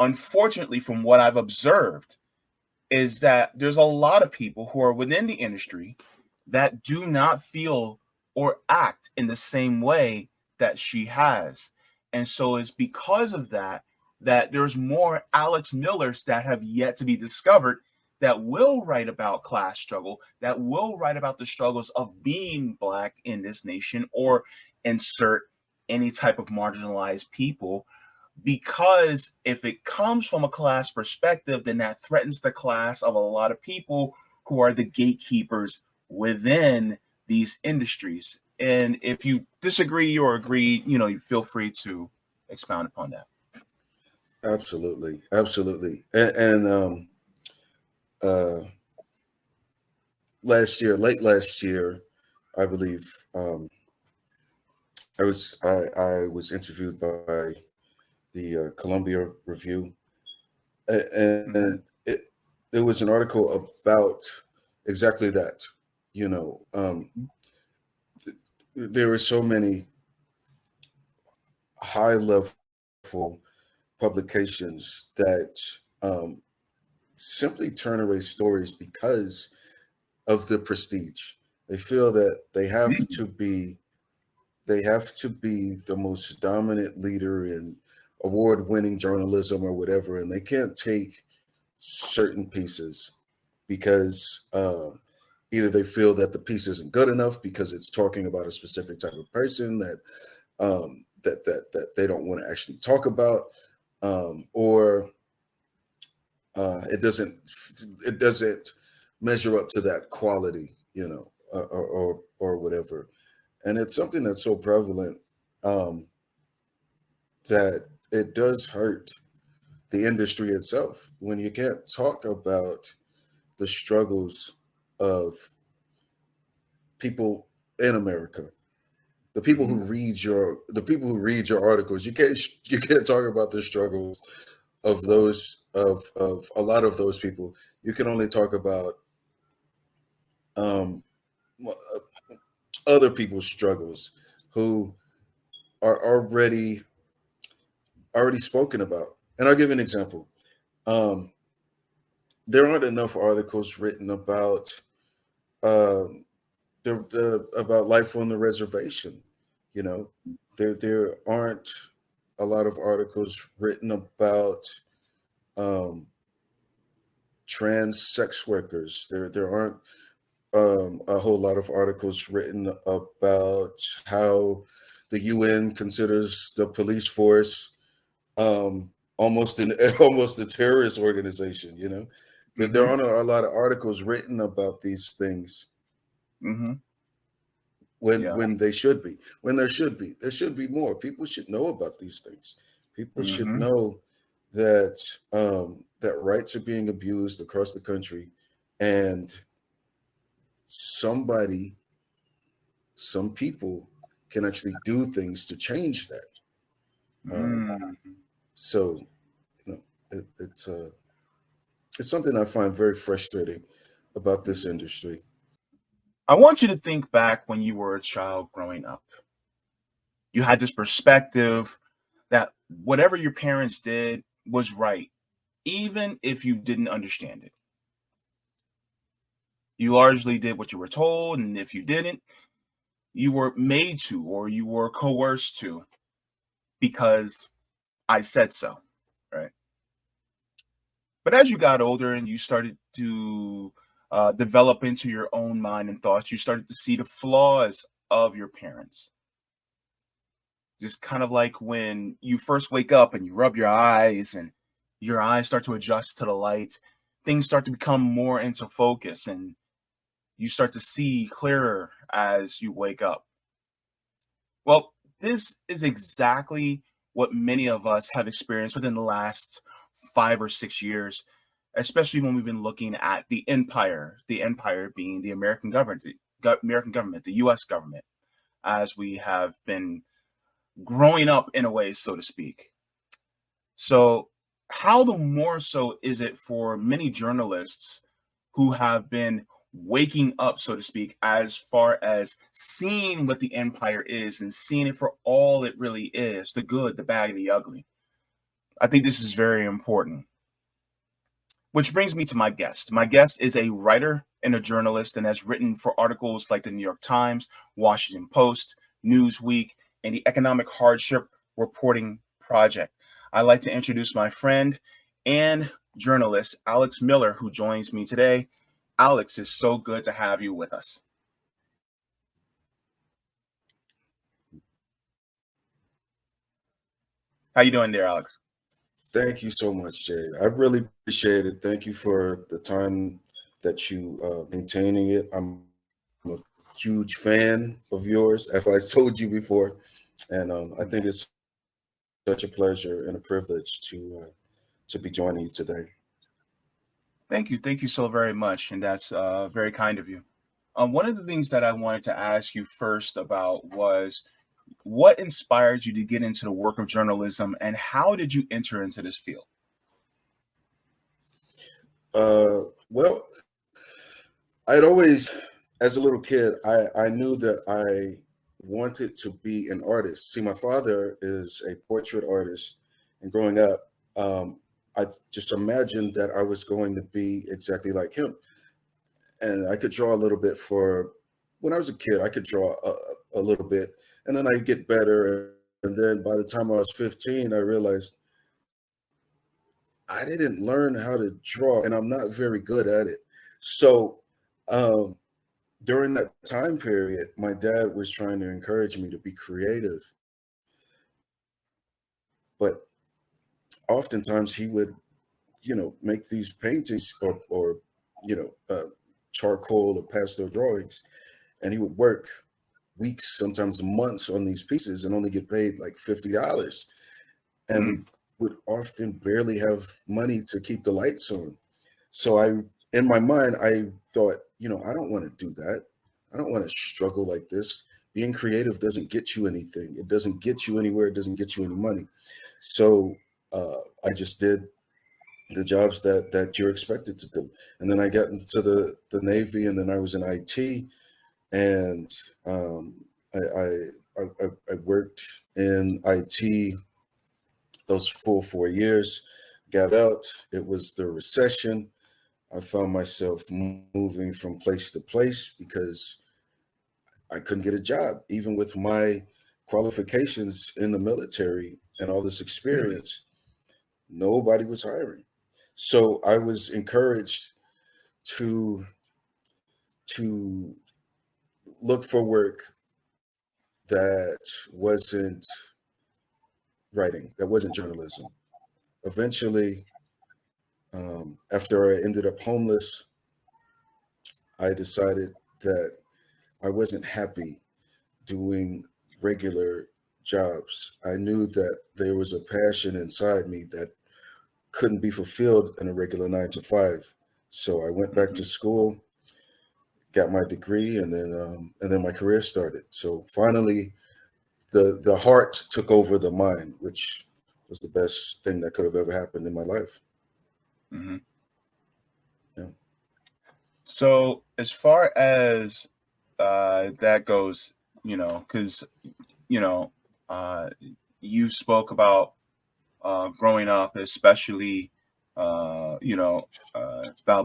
unfortunately, from what I've observed, is that there's a lot of people who are within the industry that do not feel or act in the same way that she has. And so it's because of that that there's more Alex Millers that have yet to be discovered that will write about class struggle, that will write about the struggles of being Black in this nation, or insert any type of marginalized people, because if it comes from a class perspective, then that threatens the class of a lot of people who are the gatekeepers within these industries. And if you disagree or agree, you feel free to expound upon that. Absolutely, absolutely. And uh, late last year, I believe, I was interviewed by the Columbia Review, Mm-hmm. and it was an article about exactly that. You know, there were so many high level publications that um, simply turn away stories because of the prestige. They feel that they have to be the most dominant leader in award-winning journalism or whatever, and they can't take certain pieces because either they feel that the piece isn't good enough because it's talking about a specific type of person that they don't want to actually talk about, or it doesn't measure up to that quality, or whatever. And it's something that's so prevalent, um, that it does hurt the industry itself when you can't talk about the struggles of people in America, Mm-hmm. the people who read your articles. You can't talk about the struggles of a lot of those people. You can only talk about um, other people's struggles who are already spoken about. And I'll give you an example. Um, there aren't enough articles written um, about life on the reservation. You know, there aren't a lot of articles written about um, trans sex workers. There aren't a whole lot of articles written about how the UN considers the police force almost an almost a terrorist organization. That there Mm-hmm. aren't a lot of articles written about these things Mm-hmm. when Yeah. there should be more. People should know about these things. People should Mm-hmm. know that rights are being abused across the country, and somebody, some people can actually do things to change that. Um, Mm. so you know, it's something I find very frustrating about this industry. I want you to think back when you were a child growing up. You had this perspective that whatever your parents did was right, even if you didn't understand it. You largely did what you were told, and if you didn't, you were made to, or you were coerced to, because I said so, right? But as you got older and you started to develop into your own mind and thoughts, you started to see the flaws of your parents. Just kind of like when you first wake up and you rub your eyes and your eyes start to adjust to the light, things start to become more into focus and you start to see clearer as you wake up. Well, this is exactly what many of us have experienced within the last 5 or 6 years, especially when we've been looking at the empire being the American government, American government, the US government, as we have been growing up in a way, so to speak. So, how the more so is it for many journalists who have been waking up, so to speak, as far as seeing what the empire is and seeing it for all it really is, the good, the bad, and the ugly? I think this is very important. Which brings me to my guest. My guest is a writer and a journalist and has written for articles like the New York Times, Washington Post, Newsweek, and the Economic Hardship Reporting Project. I'd like to introduce my friend and journalist, Alex Miller, who joins me today. Alex, it's so good to have you with us. How you doing there, Alex? Thank you so much, Jay. I really appreciate it. Thank you for the time that you maintaining it. I'm a huge fan of yours, as I told you before, and I think it's such a pleasure and a privilege to be joining you today. Thank you so very much, and that's very kind of you. One of the things that I wanted to ask you first about was what inspired you to get into the work of journalism, and how did you enter into this field? Well, I'd always, as a little kid, I knew that I wanted to be an artist. See, my father is a portrait artist, and growing up, I just imagined that I was going to be exactly like him. And I could draw a little bit for when I was a kid, I could draw a little bit, and then I get better. And then by the time I was 15, I realized I didn't learn how to draw, and I'm not very good at it. So, um, during that time period, my dad was trying to encourage me to be creative, but oftentimes he would, make these paintings or charcoal or pastel drawings, and he would work weeks, sometimes months on these pieces and only get paid like $50. And we Mm, would often barely have money to keep the lights on. So in my mind, I thought, I don't want to do that. I don't want to struggle like this. Being creative doesn't get you anything. It doesn't get you anywhere. It doesn't get you any money. So I just did the jobs that you're expected to do. And then I got into the Navy, and then I was in IT, and I worked in IT those full 4 years. Got out. It was the recession. I found myself moving from place to place because I couldn't get a job, even with my qualifications in the military and all this really? experience. Nobody was hiring. So I was encouraged to to look for work that wasn't writing, that wasn't journalism. Eventually, after I ended up homeless, I decided that I wasn't happy doing regular jobs. I knew that there was a passion inside me that couldn't be fulfilled in a regular 9 to 5. So I went back Hmm. to school, got my degree, and then my career started. So finally, the heart took over the mind, which was the best thing that could have ever happened in my life. Hmm. Yeah. So, as far as that goes, because you know, uh, you spoke about growing up, especially, about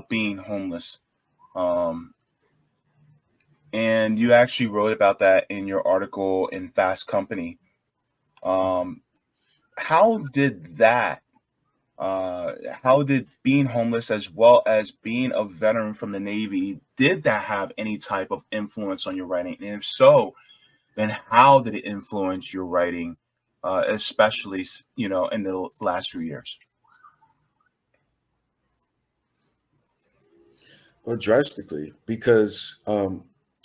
being homeless. Um, and you actually wrote about that in your article in Fast Company. Um, how did that, how did being homeless as well as being a veteran from the Navy, did that have any type of influence on your writing? And if so, then how did it influence your writing, especially, in the last few years? Well, drastically, because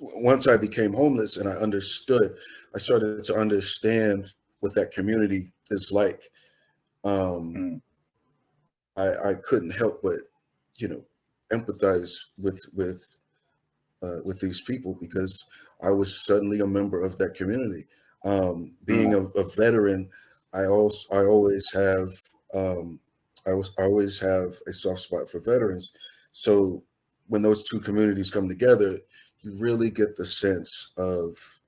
once I became homeless and I started to understand what that community is like. Um, Mm, I couldn't help but, you know, empathize with these people because I was suddenly a member of that community. Being mm, a veteran, I always have I always have a soft spot for veterans. So when those two communities come together, you really get the sense of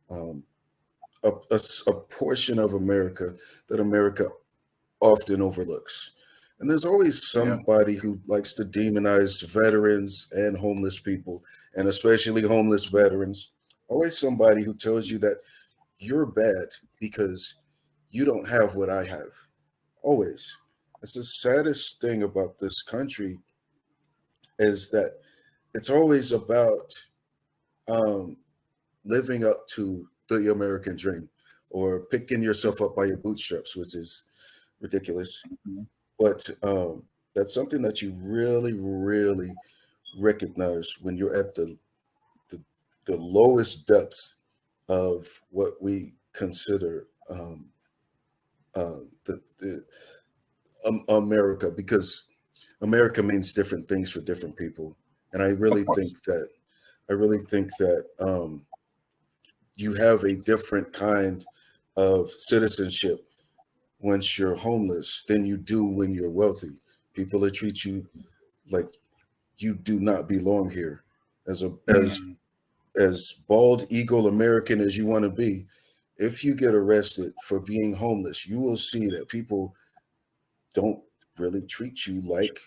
um, a portion of America that America often overlooks. And there's always Yeah. somebody who likes to demonize veterans and homeless people, and especially homeless veterans. Always somebody who tells you that you're bad because you don't have what I have. Always. It's the saddest thing about this country is that it's always about um, living up to the American dream or picking yourself up by your bootstraps, which is ridiculous. Mhm. But that's something that you really, really recognize when you're at the, the lowest depths of what we consider the America, because America means different things for different people, and Of course. I really think that you have a different kind of citizenship once you're homeless than you do when you're wealthy. People that treat you like you do not belong here. As a Mm. as bald eagle American as you want to be, if you get arrested for being homeless, you will see that people don't really treat you like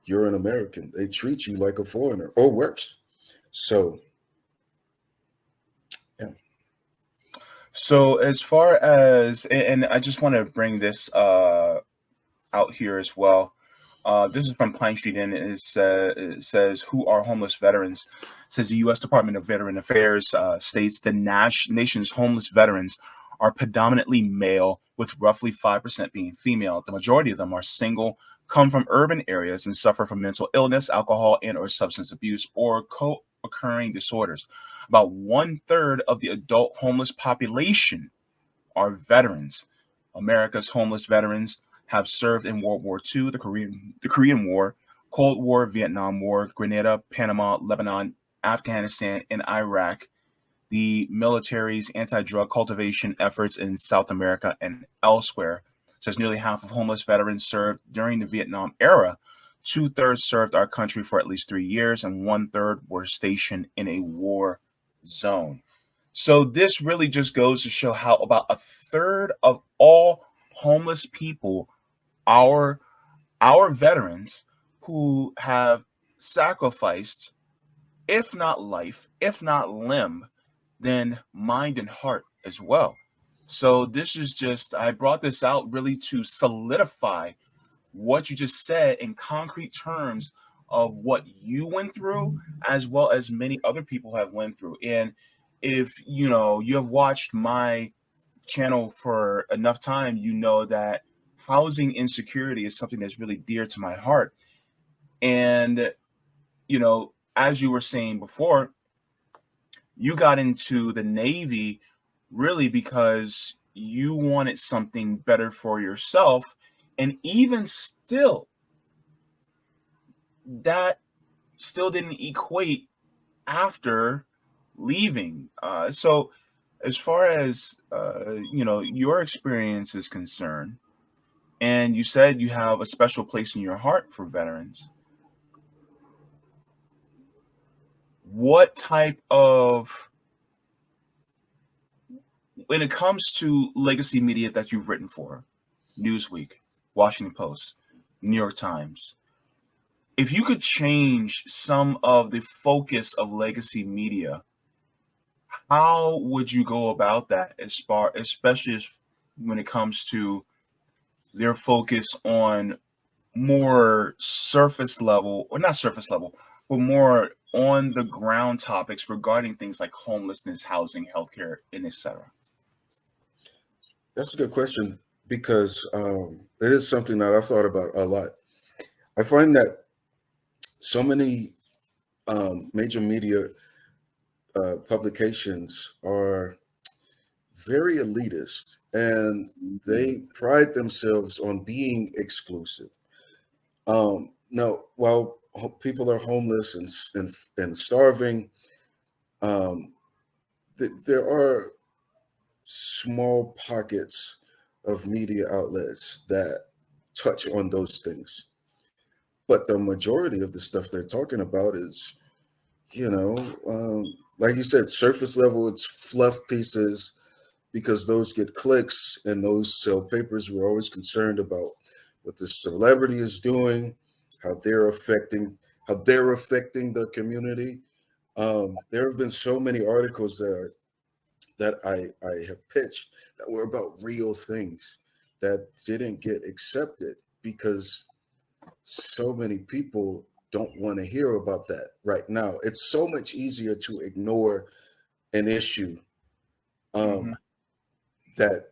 you're an American. They treat you like a foreigner or worse. So, yeah, So as far as, and I just want to bring this out here as well. This is from Pine Street Inn. It says, "Who are homeless veterans?" It says the U.S. Department of Veteran Affairs states the nation's homeless veterans are predominantly male, with roughly 5% being female. The majority of them are single, come from urban areas, and suffer from mental illness, alcohol and/or substance abuse, or co-occurring disorders. About one third of the adult homeless population are veterans. America's homeless veterans have served in World War II, the Korean War, Cold War, Vietnam War, Grenada, Panama, Lebanon, Afghanistan, and Iraq, the military's anti-drug cultivation efforts in South America and elsewhere. Says nearly half of homeless veterans served during the Vietnam era. Two-thirds served our country for at least 3 years, and one-third were stationed in a war zone. So this really just goes to show how about a third of all homeless people are our veterans who have sacrificed, if not life, if not limb, then mind and heart as well. So this is just, I brought this out really to solidify what you just said in concrete terms of what you went through, as well as many other people have went through. And if you have watched my channel for enough time, you know that housing insecurity is something that's really dear to my heart. And as you were saying before, you got into the Navy really because you wanted something better for yourself. And even still, that still didn't equate after leaving. So, as far as your experience is concerned, and you said you have a special place in your heart for veterans, what type of, when it comes to legacy media that you've written for, Newsweek, Washington Post, New York Times, if you could change some of the focus of legacy media, how would you go about that, especially when it comes to their focus on more surface level, or not surface level, but more on the ground topics regarding things like homelessness, housing, healthcare, and etc.? that's a good question because it is something that I've thought about a lot. I find that so many major media publications are very elitist and Mhm. they pride themselves on being exclusive. Now, while people are homeless and starving, um, there are small pockets of media outlets that touch on those things. But the majority of the stuff they're talking about is, like you said, surface level. It's fluff pieces. because those get clicks and those sell papers. We're always concerned about what the celebrity is doing, how they're affecting the community. There have been so many articles that I have pitched that were about real things that didn't get accepted because so many people don't want to hear about that right now. It's so much easier to ignore an issue Hmm. um, that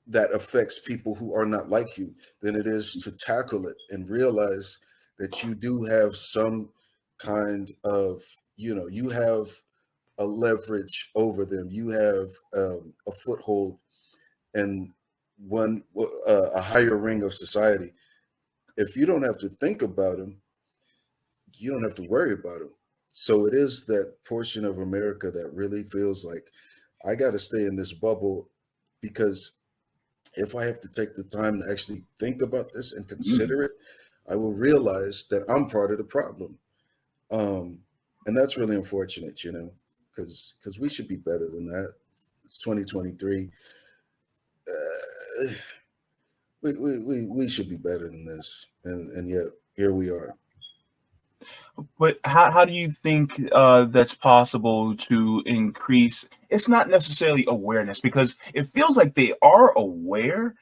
that affects people who are not like you than it is to tackle it and realize that you do have some kind of, you have a leverage over them. You have a foothold and a higher ring of society. If you don't have to think about them, you don't have to worry about them. So it is that portion of America that really feels like I got to stay in this bubble because if I have to take the time to actually think about this and consider it, I will realize that I'm part of the problem. Um, and that's really unfortunate, because we should be better than that. It's 2023. Uh, we should be better than this, and yet here we are. But how do you think that's possible to increase? It's not necessarily awareness because it feels like they are aware.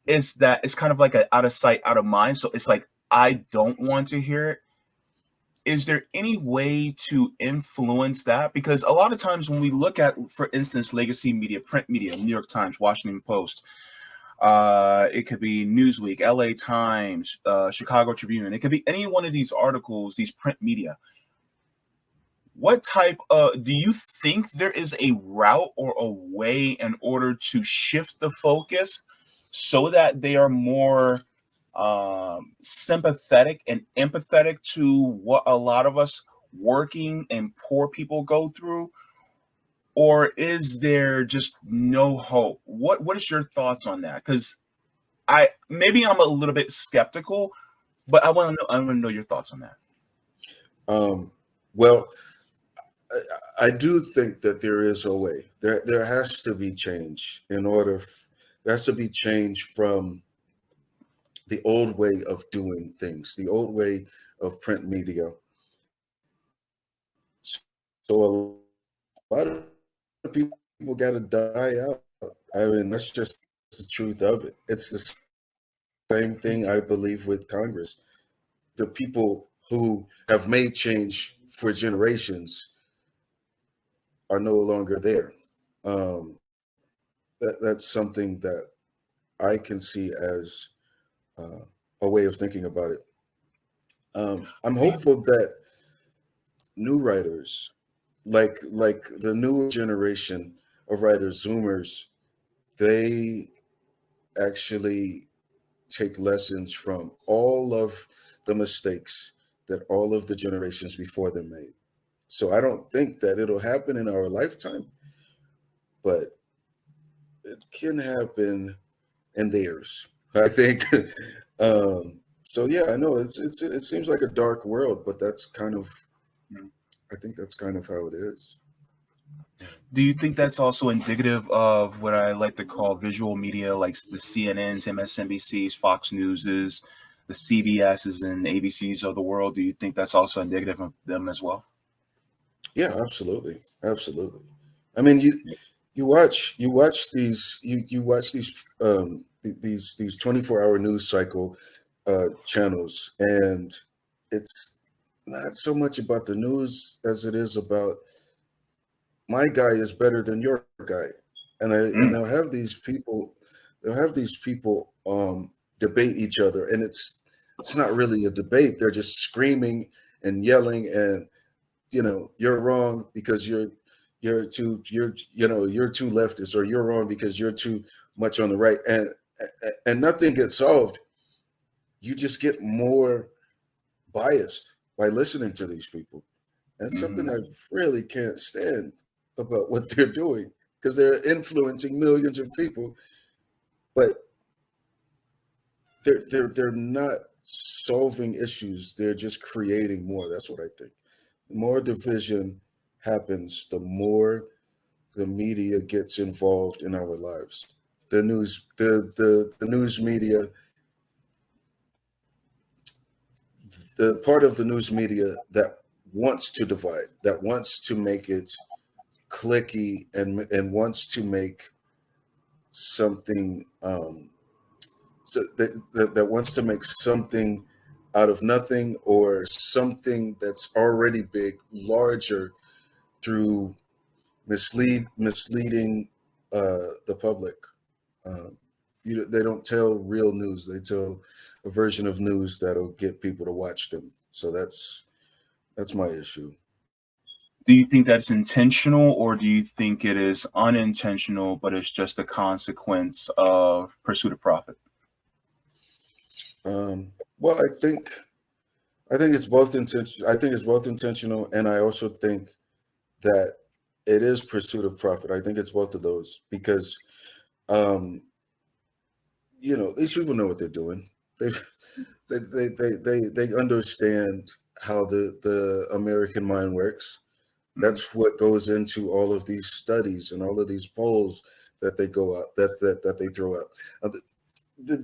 Is that it's kind of like a out of sight, out of mind. So it's like I don't want to hear it. Is there any way to influence that? Because a lot of times when we look at, for instance, legacy media, print media, New York Times, Washington Post, it could be Newsweek, LA Times, Chicago Tribune, it could be any one of these articles, these print media. What type of, do you think there is a route or a way in order to shift the focus so that they are more sympathetic and empathetic to what a lot of us working and poor people go through? Or is there just no hope? What is your thoughts on that? Because maybe I'm a little bit skeptical, but I want to know your thoughts on that. Well, I do think that there is a way. There has to be change there has to be change from the old way of doing things, the old way of print media. So a lot of people got to die out. I mean, that's just the truth of it. It's the same thing I believe with Congress. The people who have made change for generations are no longer there. Um, that's something that I can see as uh, a way of thinking about it. I'm Do you, hopeful that new writers, like the newer generation of writers, Zoomers, they actually take lessons from all of the mistakes that all of the generations before them made. So I don't think that it'll happen in our lifetime, but it can happen in theirs. I think. So yeah, I know it seems like a dark world, but that's kind of I think that's kind of how it is. do you think that's also indicative of what I like to call visual media, like the CNNs, MSNBCs, Fox Newses, the CBSs and ABCs of the world? Do you think that's also indicative of them as well? Yeah, absolutely, absolutely. I mean, you watch these 24-hour news cycle channels, and it's not so much about the news as it is about my guy is better than your guy, and Mm, they'll have these people debate each other, and it's not really a debate. They're just screaming and yelling, and you're wrong because you're too leftist, or you're wrong because you're too much on the right, and nothing gets solved. You just get more biased by listening to these people. That's something mhm. I really can't stand about what they're doing because they're influencing millions of people, but they're not solving issues. They're just creating more. That's what I think. The more division happens, the more the media gets involved in our lives. The news, the news media, the part of the news media that wants to divide, that wants to make it clicky, and wants to make something that wants to make something out of nothing, or something that's already big larger through misleading the public. Um, they don't tell real news. They tell a version of news that'll get people to watch them. So that's my issue. Do you think that's intentional, or do you think it is unintentional, but it's just a consequence of pursuit of profit? Well, I think it's both intentional. I think it's both intentional, and I also think that it is pursuit of profit. I think it's both of those because um, these people know what they're doing. They they understand how the American mind works. Mhm, That's what goes into all of these studies and all of these polls that they go up that they throw up. Uh, the,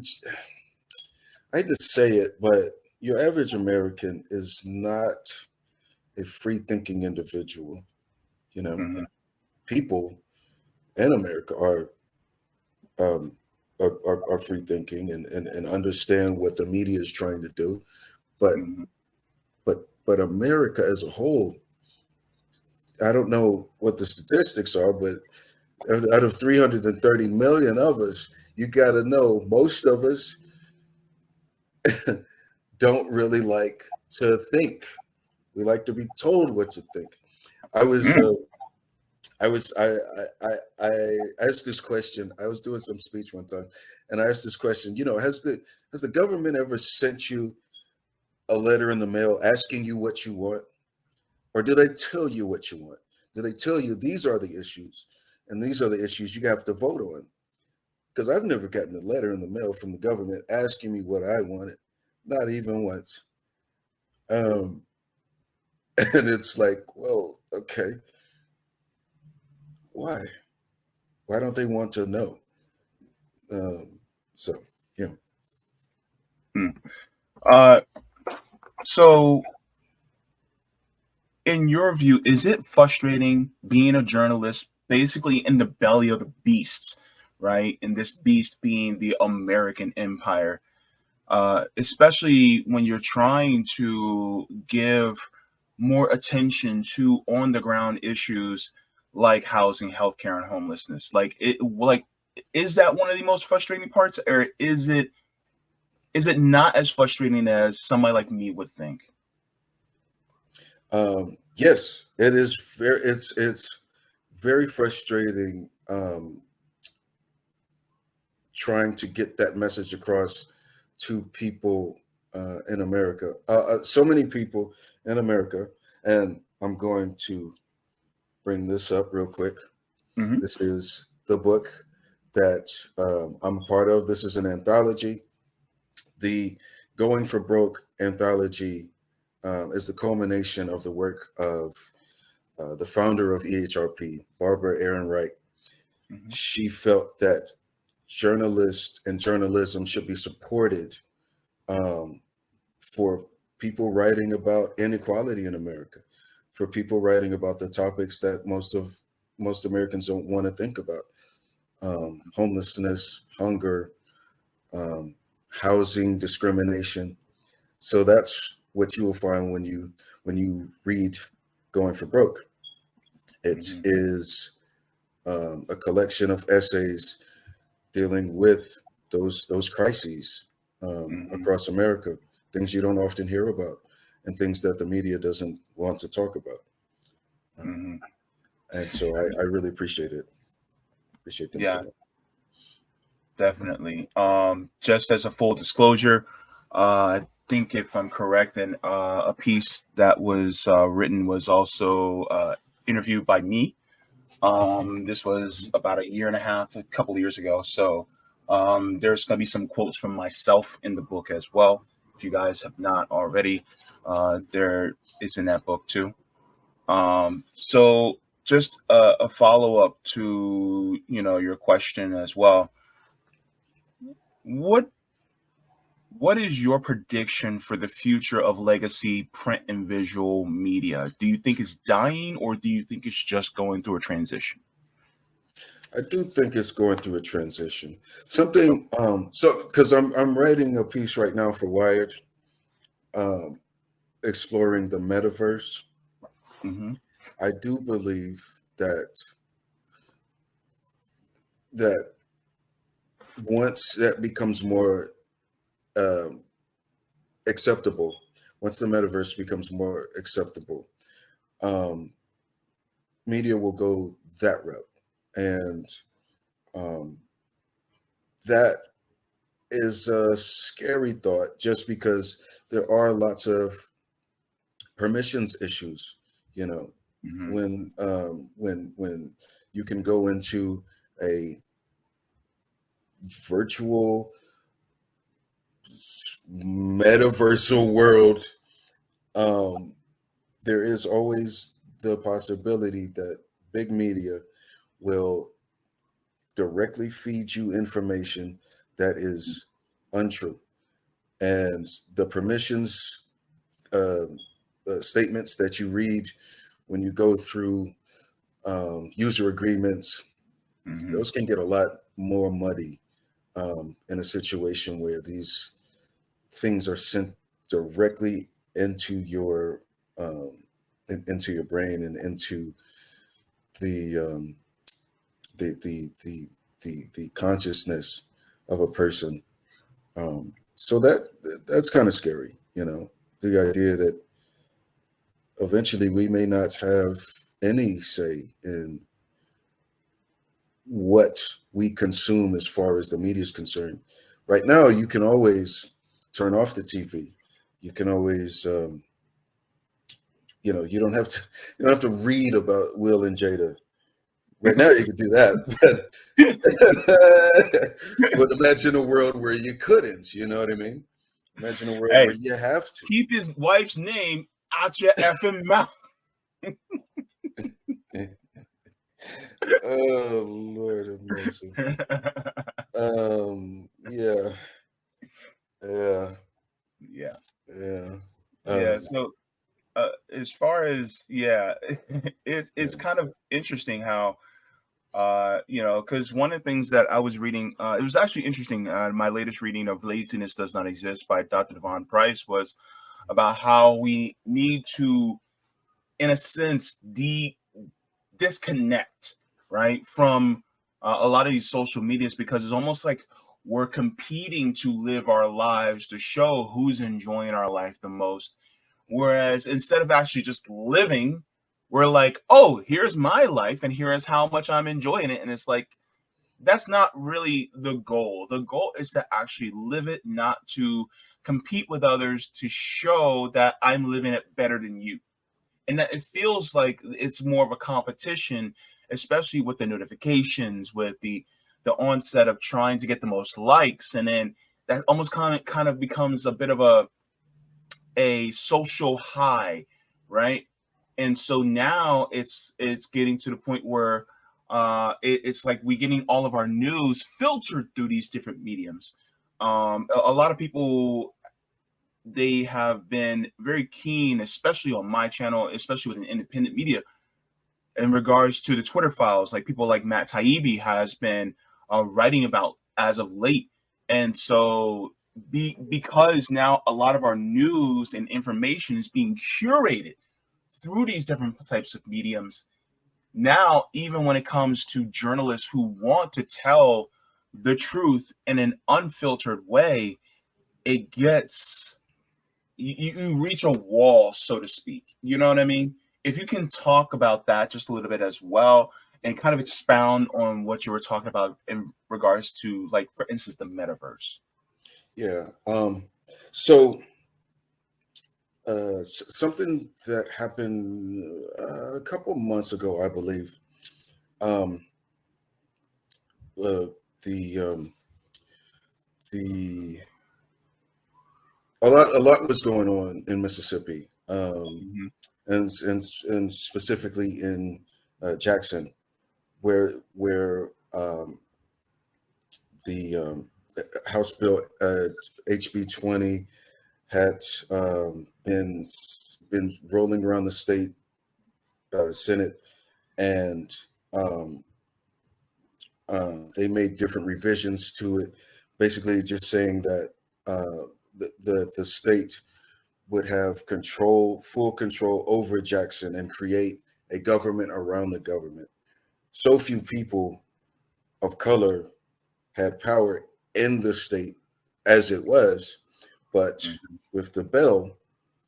I hate to say it, but your average American is not a free thinking individual. You know, mhm, people in America um, are free thinking, and understand what the media is trying to do, but mhm, but America as a whole, I don't know what the statistics are, but out of 330 million of us, you got to know most of us don't really like to think. We like to be told what to think. I was mm, uh, I was I asked this question. I was doing some speech one time, and I asked this question. Has the government ever sent you a letter in the mail asking you what you want, or do they tell you what you want? Do they tell you these are the issues, and these are the issues you have to vote on? Because I've never gotten a letter in the mail from the government asking me what I wanted, not even once. Um, and it's like, well, okay, why? Why don't they want to know? Um, so, yeah. mm. Uh, so, in your view, is it frustrating being a journalist, basically in the belly of the beast, right? And this beast being the American empire, especially when you're trying to give more attention to on the ground issues like housing, healthcare, and homelessness. Is that one of the most frustrating parts, or is it not as frustrating as somebody like me would think? Yes, it is very. It's very frustrating, trying to get that message across to people in America. So many people in America, and I'm going to bring this up real quick. Hmm. This is the book that I'm a part of. This is an anthology. The Going for Broke anthology is the culmination of the work of the founder of EHRP, Barbara Aaron Wright. Hmm. She felt that journalists and journalism should be supported um, for people writing about inequality in America, for people writing about the topics that most Americans don't want to think about: homelessness, hunger, um, housing discrimination. So that's what you will find when you read Going for Broke. It Hmm. is a collection of essays dealing with those crises Hmm. across America, things you don't often hear about, and things that the media doesn't want to talk about. Um, Hmm. and so I really appreciate it. Appreciate them for Yeah, that. definitely. Just as a full disclosure, I think if I'm correct, and a piece that was written was also interviewed by me. This was Mhm. about a year and a half, a couple of years ago. So there's going to be some quotes from myself in the book as well. If you guys have not already, there is in that book too. So just a follow-up to, your question as well. What what is your prediction for the future of legacy print and visual media? Do you think it's dying, or do you think it's just going through a transition? I do think it's going through a transition. Something so because I'm writing a piece right now for Wired, um, exploring the metaverse. Mm-hmm. I do believe that once that becomes more um, acceptable, once the metaverse becomes more acceptable, um, media will go that route, and um, that is a scary thought. Just because there are lots of permissions issues, you know, Mm-hmm. when you can go into a virtual metaversal world, um, there is always the possibility that big media will directly feed you information that is untrue. And the permissions statements that you read when you go through user agreements, Mm-hmm. those can get a lot more muddy in a situation where these things are sent directly into your into your brain and into the the the the the consciousness of a person. So that's kind of scary, you know, the idea that eventually we may not have any say in what we consume as far as the media is concerned. Right now, you can always turn off the TV. You can always, you don't have to read about Will and Jada. Right now, you can do that, but imagine a world where you couldn't. You know what I mean? Imagine a world where Hey, you have to. keep his wife's name out your effing mouth. Oh Lord have mercy. Yeah, yeah, Yeah. yeah. Yeah. Um, So, as far as, yeah, it's yeah. kind of interesting how, because one of the things that I was reading, it was actually interesting. My latest reading of Laziness Does Not Exist by Dr. Devon Price was about how we need to, in a sense, disconnect, right, from a lot of these social medias, because it's almost like we're competing to live our lives to show who's enjoying our life the most. Whereas instead of actually just living, we're like, oh, here's my life and here's how much I'm enjoying it. And it's like, that's not really the goal. The goal is to actually live it, not to compete with others to show that I'm living it better than you. And that it feels like it's more of a competition, especially with the notifications, with the onset of trying to get the most likes, and then that almost kind of becomes a bit of a social high, right? And so now it's getting to the point where it's like we getting all of our news filtered through these different mediums. A lot of people, they have been very keen, especially on my channel, especially with an independent media, in regards to the Twitter files. Like people like Matt Taibbi has been writing about as of late, and so because now a lot of our news and information is being curated through these different types of mediums. Now, even when it comes to journalists who want to tell the truth in an unfiltered way, it gets you reach a wall, so to speak. You know what I mean? If you can talk about that just a little bit as well, and kind of expound on what you were talking about in regards to, like, for instance, the metaverse. Yeah. So something that happened a couple months ago, I believe. Um, uh, the the a lot was going on in Mississippi, Hmm. and specifically in Jackson, where the House Bill HB 20 had been rolling around the state Senate, and um, they made different revisions to it, basically just saying that the state would have full control over Jackson, and create a government around the government. So few people of color had power in the state as it was, but Mm-hmm. with the bill,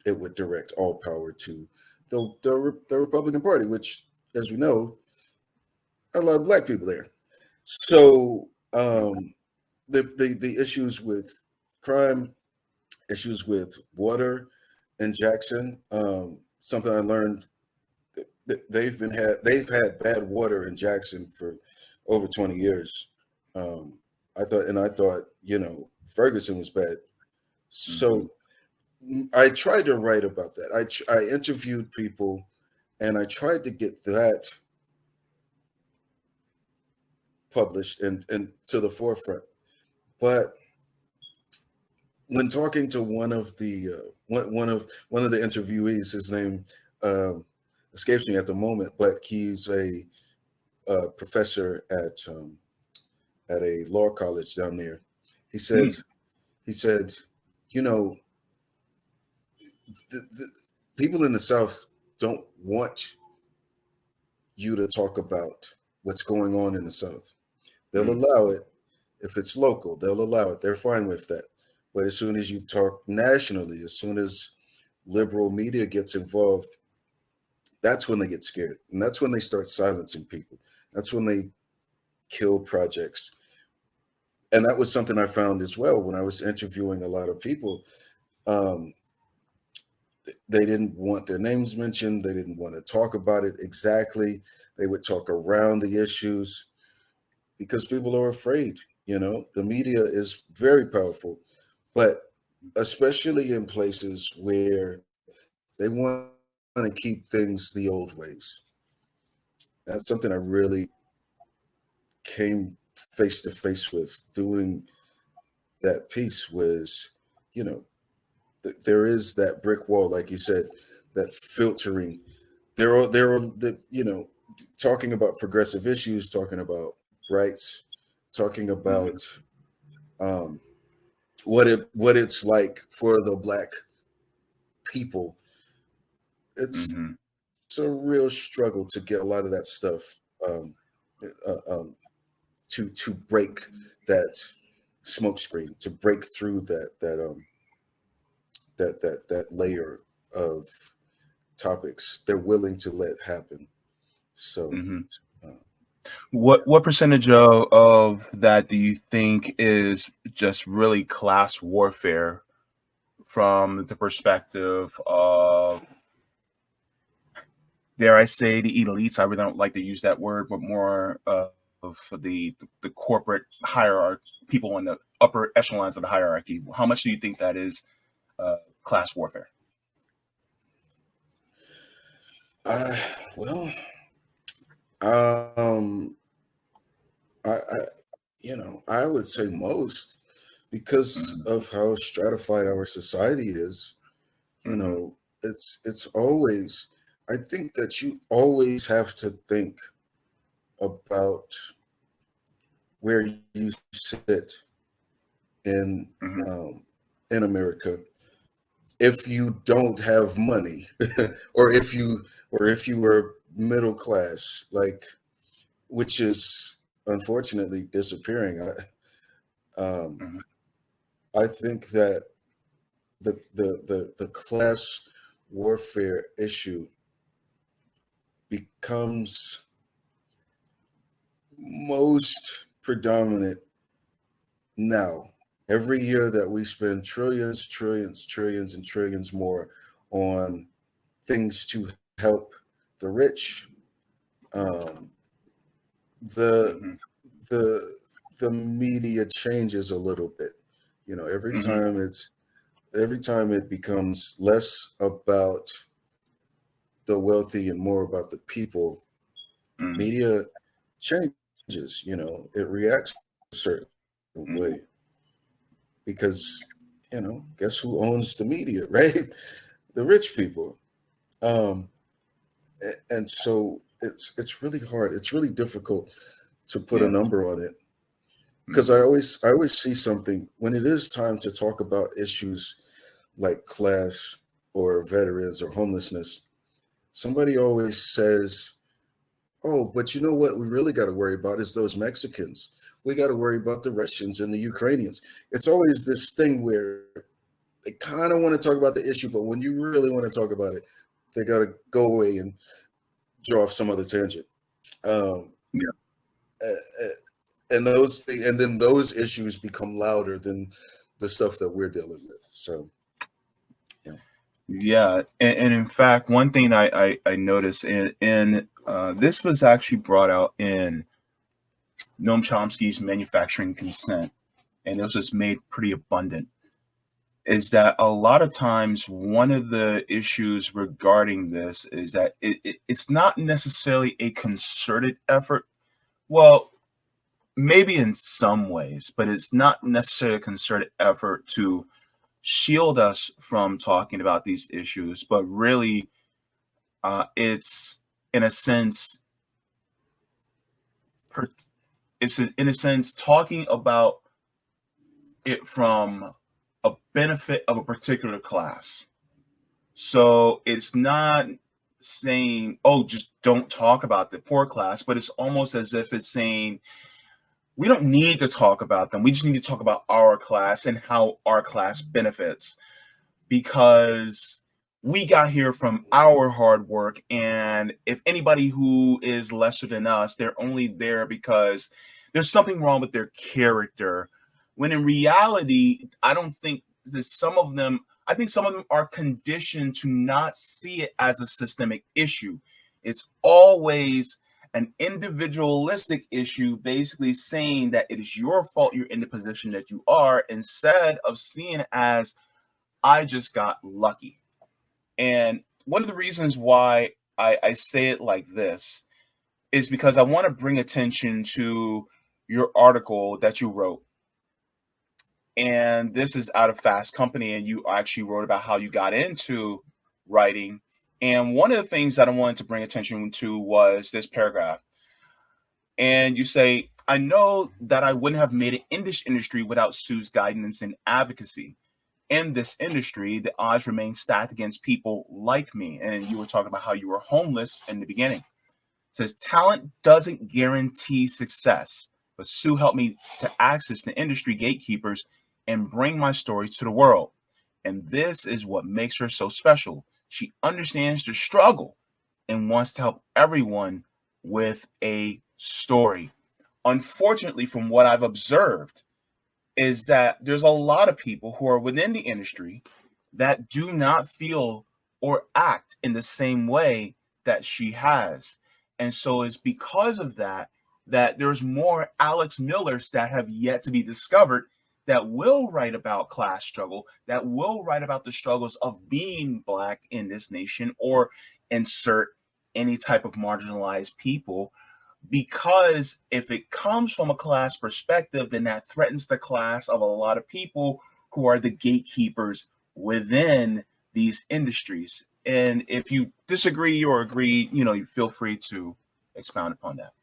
it would direct all power to the Republican Party, which, as we know, a lot of black people there. So the issues with crime, issues with water in Jackson. Something I learned, they've had bad water in Jackson for over 20 years. Um, I thought, Ferguson was bad. Mm-hmm. So I tried to write about that. I interviewed people, and I tried to get that published and to the forefront. But when talking to one of the interviewees, his name um, escapes me at the moment, but he's a professor at a law college down there. He said Mm-hmm. he said, you know, the people in the South don't want you to talk about what's going on in the South. They'll allow it if it's local. They'll allow it. They're fine with that. But as soon as you talk nationally, as soon as liberal media gets involved, that's when they get scared. And that's when they start silencing people. That's when they kill projects. And that was something I found as well when I was interviewing a lot of people. Um, they didn't want their names mentioned. They didn't want to talk about it exactly. They would talk around the issues because people are afraid. The media is very powerful, but especially in places where they want to keep things the old ways. That's something I really came face to face with doing that piece was, you know, there is that brick wall, like you said, that filtering. There are talking about progressive issues, talking about rights, talking Mm-hmm. about um, what it's like for the black people. It's Mm-hmm. a real struggle to get a lot of that stuff um, um, to break that smokescreen, to break through that layer of topics they're willing to let happen. So, Mm-hmm. uh, What percentage of that do you think is just really class warfare from the perspective of, dare I say, the elites? I really don't like to use that word, but more of the corporate hierarchy, people in the upper echelons of the hierarchy. How much do you think that is class warfare? well, um, I I would say most because Mm-hmm. of how stratified our society is. You Mm-hmm. know, it's always. I think that you always have to think about where you sit in Mm-hmm. um, in America if you don't have money, or if you were middle class, like, which is unfortunately disappearing. Mm-hmm. I think that the class warfare issue becomes most predominant now. Every year that we spend trillions, trillions, trillions, and trillions more on things to help the rich, um, the Mm-hmm. the the media changes a little bit. Mm-hmm. Every time it becomes less about the wealthy and more about the people. Mm-hmm. Media changes, it reacts a certain Mm-hmm. way because, guess who owns the media, right? The rich people. Um, and so it's really hard. It's really difficult to put a Yeah. number on it because Mm-hmm. I always see something when it is time to talk about issues like class or veterans or homelessness. Somebody always says, "Oh, but you know what? We really got to worry about is those Mexicans. We got to worry about the Russians and the Ukrainians." It's always this thing where they kind of want to talk about the issue, but when you really want to talk about it, they got to go away and draw off some other tangent. Um, Yeah. and then those issues become louder than the stuff that we're dealing with. So, yeah. Yeah. And in fact, one thing I noticed in this was actually brought out in Noam Chomsky's Manufacturing Consent, and it was just made pretty abundant, is that a lot of times one of the issues regarding this is that it's not necessarily a concerted effort. Well, maybe in some ways, but it's not necessarily a concerted effort to shield us from talking about these issues, but really it's in a sense, per, in a sense talking about it from a benefit of a particular class. So it's not saying, oh, just don't talk about the poor class, but it's almost as if it's saying, we don't need to talk about them. We just need to talk about our class and how our class benefits because we got here from our hard work. And if anybody who is lesser than us, they're only there because there's something wrong with their character. When in reality, I don't think that I think some of them are conditioned to not see it as a systemic issue. It's always an individualistic issue, basically saying that it is your fault you're in the position that you are, instead of seeing it as I just got lucky. And one of the reasons why I say it like this is because I want to bring attention to your article that you wrote. And this is out of Fast Company, and you actually wrote about how you got into writing. And one of the things that I wanted to bring attention to was this paragraph. And you say, I know that I wouldn't have made it in this industry without Sue's guidance and advocacy. In this industry, the odds remain stacked against people like me. And you were talking about how you were homeless in the beginning. It says talent doesn't guarantee success, but Sue helped me to access the industry gatekeepers and bring my story to the world. And this is what makes her so special. She understands the struggle and wants to help everyone with a story. Unfortunately, from what I've observed, is that there's a lot of people who are within the industry that do not feel or act in the same way that she has. And so it's because of that that there's more Alex Millers that have yet to be discovered that will write about class struggle, that will write about the struggles of being Black in this nation, or insert any type of marginalized people, because if it comes from a class perspective, then that threatens the class of a lot of people who are the gatekeepers within these industries. And if you disagree or agree, you feel free to expound upon that.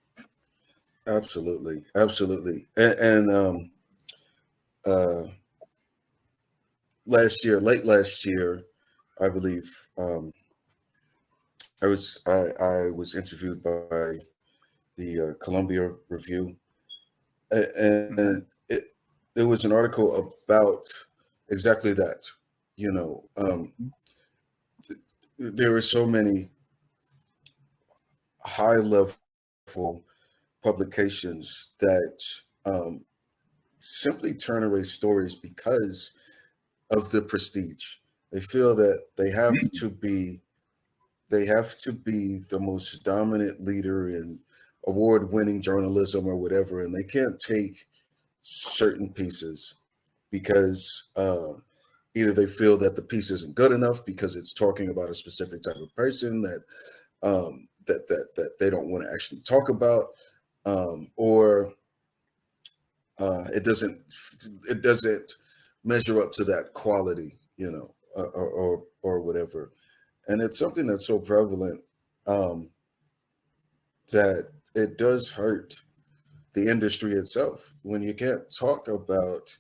Absolutely, absolutely. And uh, late last year, I believe, I was interviewed by the Columbia Review, Mm-hmm. and it was an article about exactly that. There were so many high level publications that simply turn away stories because of the prestige. They feel that they have to be the most dominant leader in award-winning journalism or whatever, and they can't take certain pieces because either they feel that the piece isn't good enough because it's talking about a specific type of person that that they don't want to actually talk about, or it doesn't measure up to that quality, or whatever. And it's something that's so prevalent, um, that it does hurt the industry itself when you can't talk about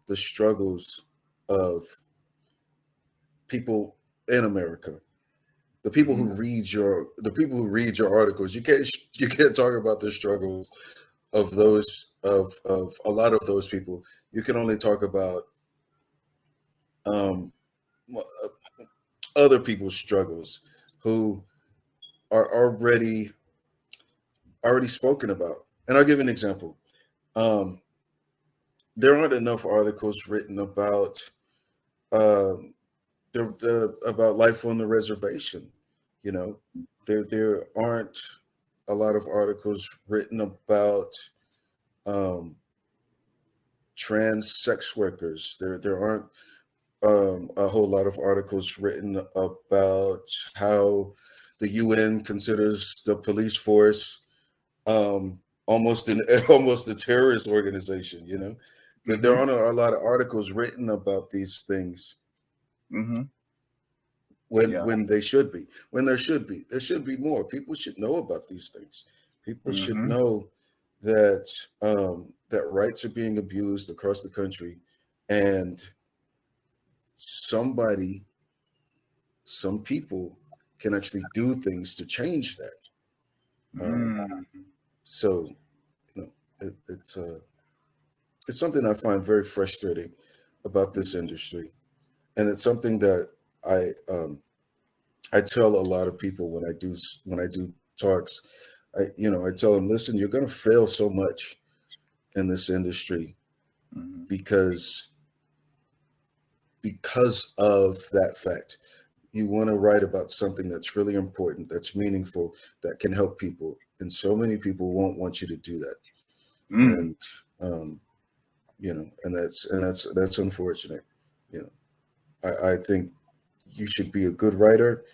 the struggles of people in America, Mhm. the people who read your articles. You can't talk about the struggles of those of a lot of those people. You can only talk about um, other people's struggles who are already spoken about. And I'll give an example. Um, there aren't enough articles written about um, about life on the reservation. You know, there aren't a lot of articles written about um, trans sex workers. There aren't a whole lot of articles written about how the UN considers the police force um, almost an almost a terrorist organization. That there Mhm. aren't a lot of articles written about these things Mhm. Yeah. when they should be. When there should be more. People should know about these things. People should Mhm. know that that rights are being abused across the country, and somebody, some people can actually do things to change that. Um, Mm. so you know, it's something I find very frustrating about this industry, and it's something that I um, I tell a lot of people when I do talks. I tell them, listen, you're going to fail so much in this industry Mhm. because of that fact. You want to write about something that's really important, that's meaningful, that can help people, and so many people won't want you to do that. Mm. And um, that's unfortunate. You I think you should be a good writer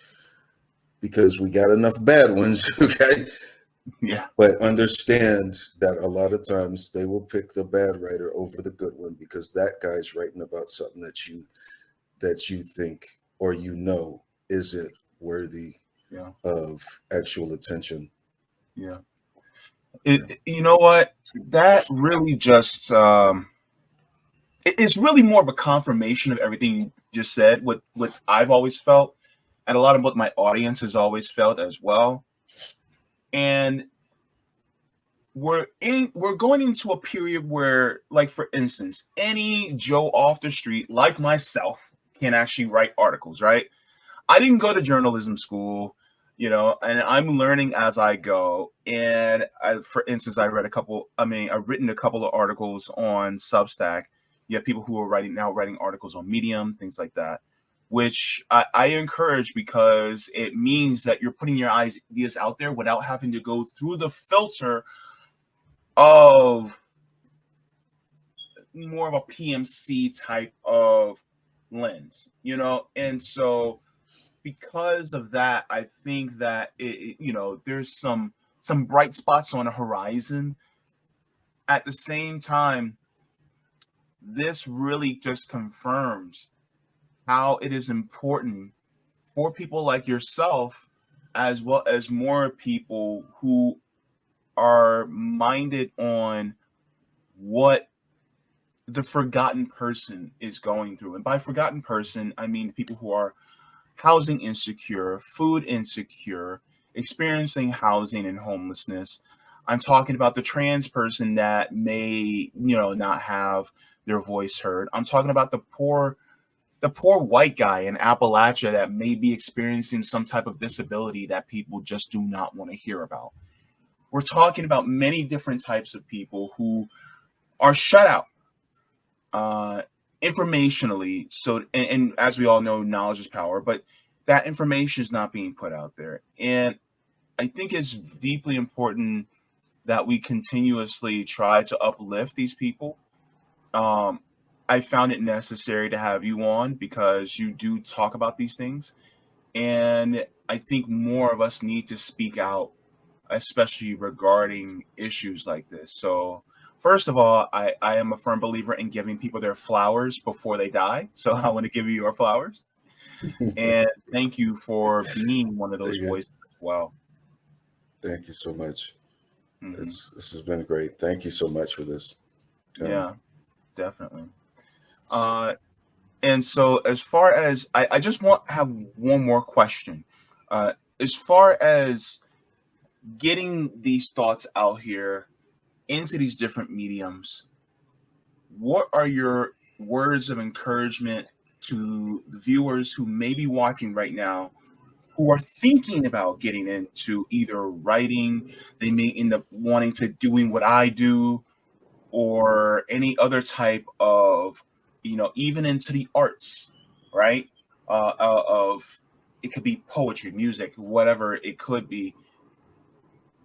because we got enough bad ones. Okay, Yeah. but understand that a lot of times they will pick the bad writer over the good one because that guy's writing about something that you think or isn't worthy Yeah. of actual attention. Yeah. Yeah. You know what? That really just it's really more of a confirmation of everything you just said. What I've always felt, and a lot of what my audience has always felt as well. And we're going into a period where, like for instance, any Joe off the street like myself can actually write articles, right? I didn't go to journalism school, and I'm learning as I go. And for instance, I've written a couple of articles on Substack. You have people who are writing articles on Medium, things like that, which I encourage because it means that you're putting your ideas out there without having to go through the filter of more of a PMC type of lens, and so because of that, I think that there's some bright spots on the horizon. At the same time, this really just confirms how it is important for people like yourself, as well as more people who are minded on what the forgotten person is going through. And by forgotten person, I mean people who are housing insecure, food insecure, experiencing housing and homelessness. I'm talking about the trans person that may, not have their voice heard. I'm talking about the poor white guy in Appalachia that may be experiencing some type of disability that people just do not want to hear about. We're talking about many different types of people who are shut out uh, informationally. So, and as we all know, knowledge is power, but that information is not being put out there. And I think it's deeply important that we continuously try to uplift these people. Um, I found it necessary to have you on because you do talk about these things. And I think more of us need to speak out, especially regarding issues like this. So, first of all, I am a firm believer in giving people their flowers before they die. So, I want to give you your flowers. And thank you for being one of those Yeah, voices as well. thank you so much. Hmm. This has been great. Thank you so much for this. Um, Yeah, definitely. so, Uh, and so, as far as I just want have one more question. As far as getting these thoughts out here into these different mediums, what are your words of encouragement to the viewers who may be watching right now who are thinking about getting into either writing, they may end up wanting to doing what I do, or any other type of, even into the arts, right? Of it could be poetry, music, whatever it could be.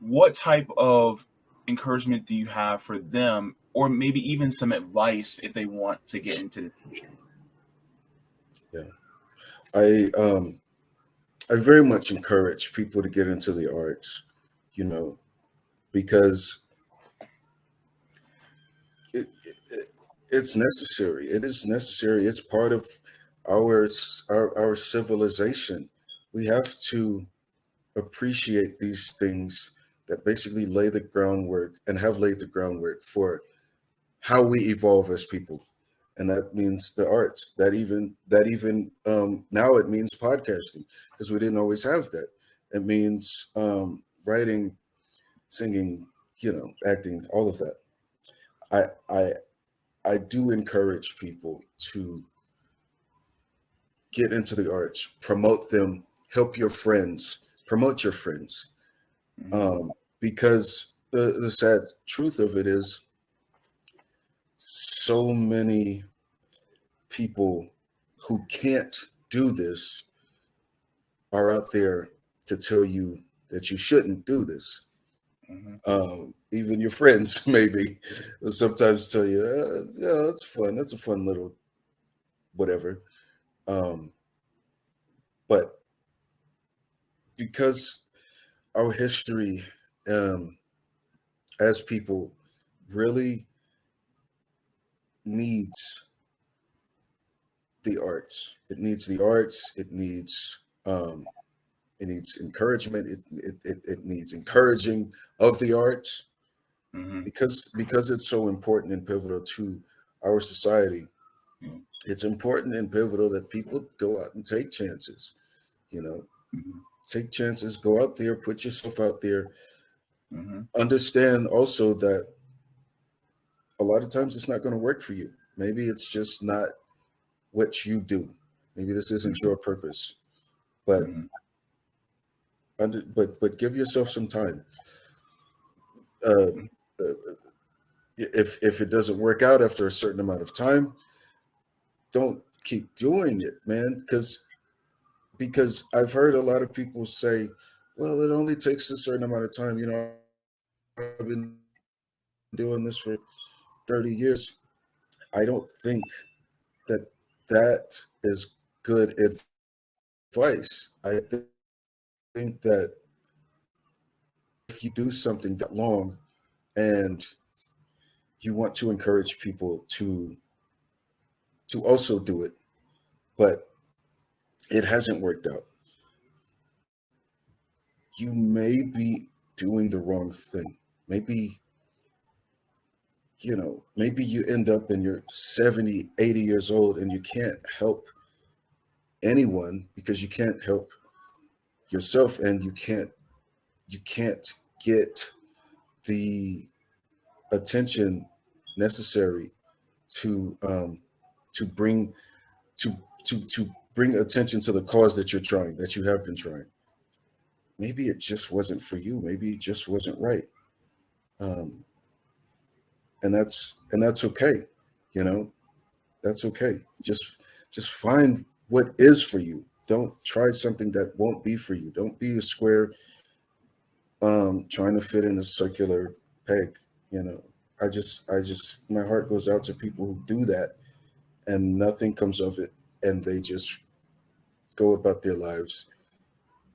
What type of encouragement do you have for them, or maybe even some advice if they want to get into the industry? yeah, I um, I very much encourage people to get into the arts, you know, because it's necessary. It is necessary. It's part of our civilization. We have to appreciate these things that basically lay the groundwork and have laid the groundwork for how we evolve as people. And that means the arts. That even now it means podcasting because we didn't always have that. It means writing, singing, acting, all of that. I I I do encourage people to get into the arts, promote them, help your friends, promote your friends. Hmm. Because the sad truth of it is, so many people who can't do this are out there to tell you that you shouldn't do this. Hmm. Even your friends maybe will sometimes tell you, yeah, that's fun. That's a fun little whatever. Um, but because our history um, as people really needs the arts. It needs the arts. Um, it needs encouragement. It needs encouraging of the arts Hmm. because it's so important and pivotal to our society. Hmm. It's important and pivotal that people go out and take chances. You know, Hmm. take chances. Go out there. Put yourself out there. Hmm. Understand also that a lot of times it's not going to work for you. Maybe it's just not what you do. Maybe this isn't Hmm. your purpose. But Hmm. but give yourself some time. Uh, uh, if it doesn't work out after a certain amount of time, don't keep doing it, man. Because I've heard a lot of people say, "Well, it only takes a certain amount of time." I've been doing this for 30 years. I don't think that that is good advice. I think that if you do something that long and you want to encourage people to also do it, but it hasn't worked out, you may be doing the wrong thing. Maybe, maybe you end up and you're 70, 80 years old and you can't help anyone because you can't help yourself and you can't get the attention necessary to to bring to bring attention to the cause that you have been trying. Maybe it just wasn't for you. Maybe it just wasn't right. Um, and that's okay. You know, that's okay. Just find what is for you. Don't try something that won't be for you. Don't be a square trying to fit in a circular peg. You know, I just my heart goes out to people who do that and nothing comes of it, and they just go about their lives,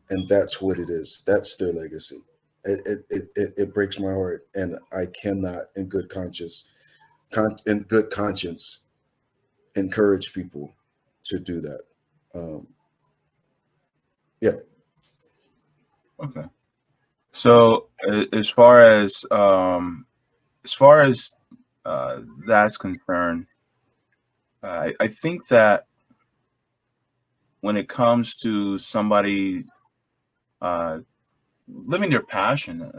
and that's what it is. That's their legacy. It breaks my heart, and I cannot, in good conscience, encourage people to do that. Um, yeah. Okay. So as far as that's concerned, I think that when it comes to somebody uh, living their passion,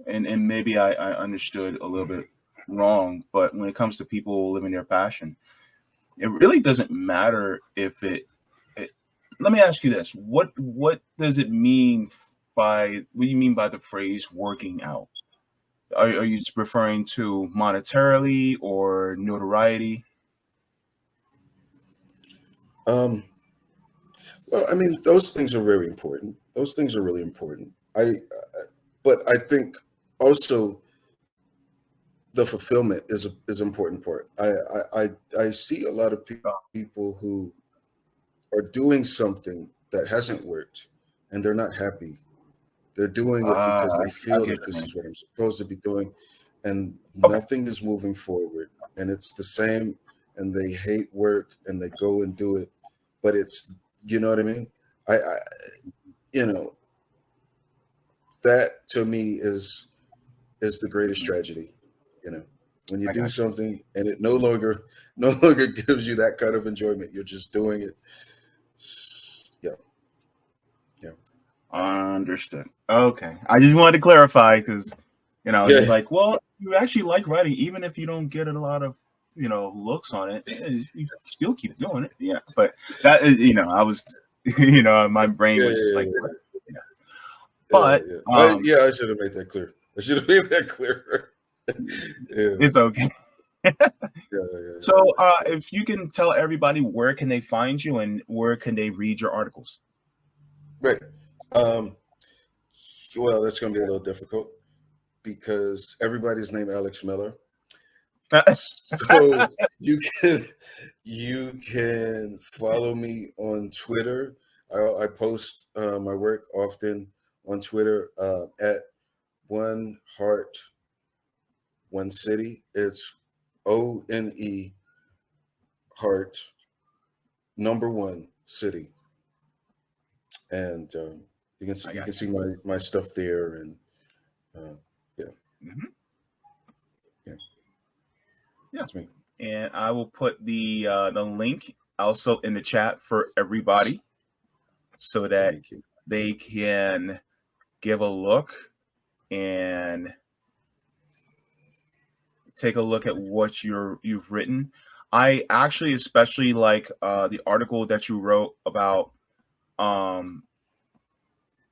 and maybe I understood a little bit wrong, but when it comes to people living their passion, it really doesn't matter if it let me ask you this. What does it mean what do you mean by the phrase working out? Are you referring to monetarily or notoriety? Um, well, I mean, those things are very important. Those things are really important. But I think also the fulfillment is an important part. I see a lot of Oh, people who are doing something that hasn't worked, and they're not happy. They're doing it because they I feel get that you, this man. is what I'm supposed to be doing, and Okay. nothing is moving forward. And it's the same, and they hate work, and they go and do it, but it's, you know what I mean. I you know that to me is the greatest Mhm. tragedy. You know, when you I do got you. something and it no longer gives you that kind of enjoyment. You're just doing it. Yeah, yeah, Understood. Okay. I just wanted to clarify because, yeah, it's like, well, you actually like writing, even if you don't get a lot of, looks on it, you still keep doing it. Yeah. But that is, I was, my brain yeah, was just yeah, like, yeah, you know. yeah, But yeah. Yeah, I should have made that clear. I should have made that clear. Yeah, it's okay. yeah, yeah, So, yeah. if you can tell everybody where can they find you and where can they read your articles? Right. Um, well, that's going to be a little difficult because everybody's named Alex Miller. So you can follow me on Twitter. I post my work often on Twitter at One Heart One City. It's ONE Heart number one city, and I you can got see you. my stuff there, and uh, yeah, Mhm. yeah, Yeah. that's me. And I will put the link also in the chat for everybody so that Thank you. they can give a look and take a look at what you've written. I actually especially like the article that you wrote about um,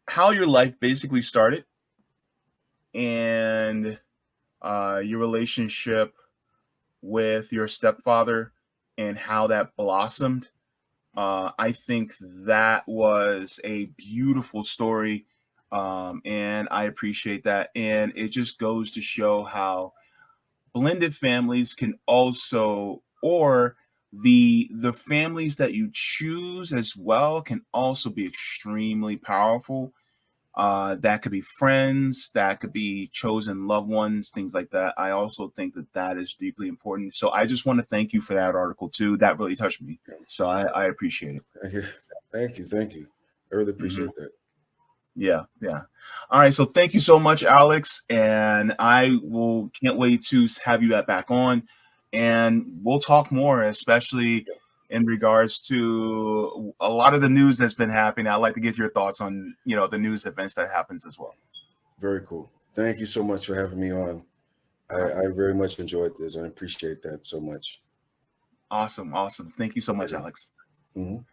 how your life basically started and your relationship with your stepfather and how that blossomed. I think that was a beautiful story, and I appreciate that. And it just goes to show how blended families can also, or the families that you choose as well, can also be extremely powerful. That could be friends, that could be chosen loved ones, things like that. I also think that that is deeply important. So I just want to thank you for that article too. That really touched me. So I appreciate it. Thank you. Thank you. Thank you. I really Hmm. appreciate that. Yeah, yeah. All right. So thank you so much, Alex. And I will can't wait to have you back on, and we'll talk more, especially in regards to a lot of the news that's been happening. I'd like to get your thoughts on the news events that happens as well. Very cool. Thank you so much for having me on. All right. I very much enjoyed this and I appreciate that so much. Awesome. Awesome. Thank you so much, Okay. Alex. Mhm.